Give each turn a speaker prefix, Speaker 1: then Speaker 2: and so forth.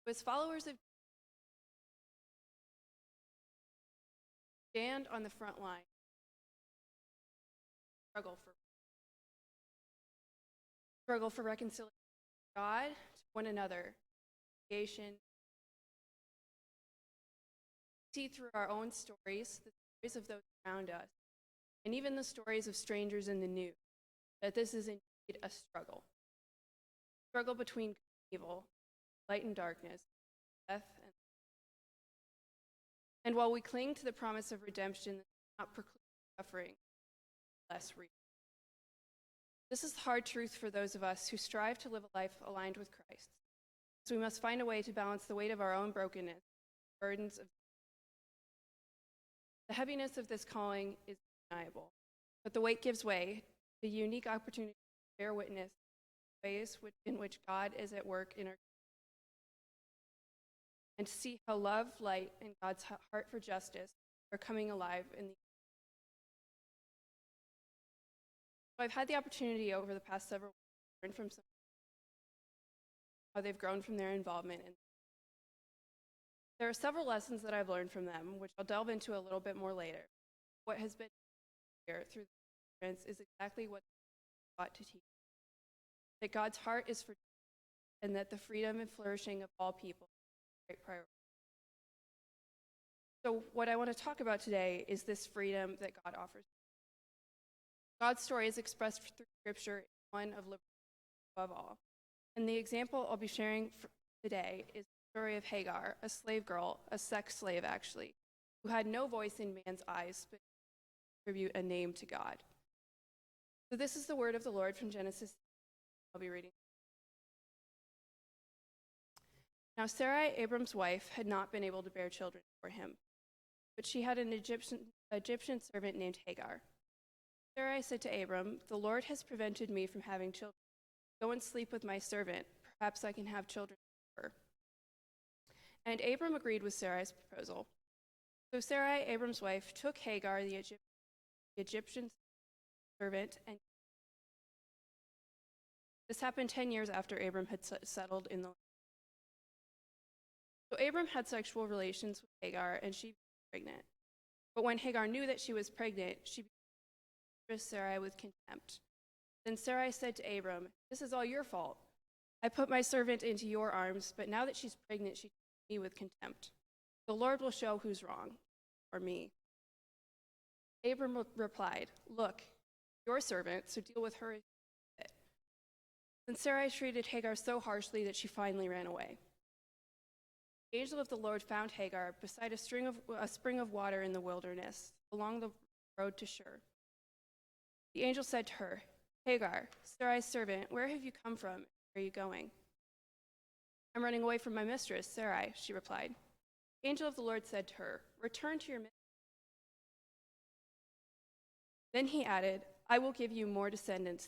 Speaker 1: As followers of stand on the front line, struggle for reconciliation with God, to one another, creation. See through our own stories, the stories of those around us, and even the stories of strangers in the news, that this is indeed a struggle between good and evil, light and darkness, death and while we cling to the promise of redemption, that does not preclude suffering, less real. This is the hard truth for those of us who strive to live a life aligned with Christ. So we must find a way to balance the weight of our own brokenness, burdens of the heaviness of this calling is undeniable, but the weight gives way to the unique opportunity to bear witness to ways in which God is at work in our and to see how love, light, and God's heart for justice are coming alive in the. So I've had the opportunity over the past several weeks to learn from some how they've grown from their involvement. And there are several lessons that I've learned from them, which I'll delve into a little bit more later. What has been here through the experience is exactly what they taught to teach. That God's heart is for and that the freedom and flourishing of all people is a great priority. So what I want to talk about today is this freedom that God offers. God's story is expressed through Scripture, one of liberty above all. And the example I'll be sharing today is the story of Hagar, a slave girl, a sex slave actually, who had no voice in man's eyes, but attribute a name to God. So this is the word of the Lord from Genesis. I'll be reading. Now Sarai, Abram's wife, had not been able to bear children for him, but she had an Egyptian servant named Hagar. Sarai said to Abram, "The Lord has prevented me from having children. Go and sleep with my servant. Perhaps I can have children with her." And Abram agreed with Sarai's proposal. So Sarai, Abram's wife, took Hagar, the Egyptian servant, and this happened 10 years after Abram had settled in the land. So Abram had sexual relations with Hagar, and she became pregnant. But when Hagar knew that she was pregnant, she treated Sarai with contempt. Then Sarai said to Abram, "This is all your fault. I put my servant into your arms, but now that she's pregnant, she treats me with contempt. The Lord will show who's wrong, or me." Abram replied, "Look, your servant, so deal with her as you see fit." Then Sarai treated Hagar so harshly that she finally ran away. The angel of the Lord found Hagar beside a spring of water in the wilderness, along the road to Shur. The angel said to her, "Hagar, Sarai's servant, where have you come from? Where are you going?" "I'm running away from my mistress, Sarai," she replied. The angel of the Lord said to her, "Return to your mistress." Then he added, "I will give you more descendants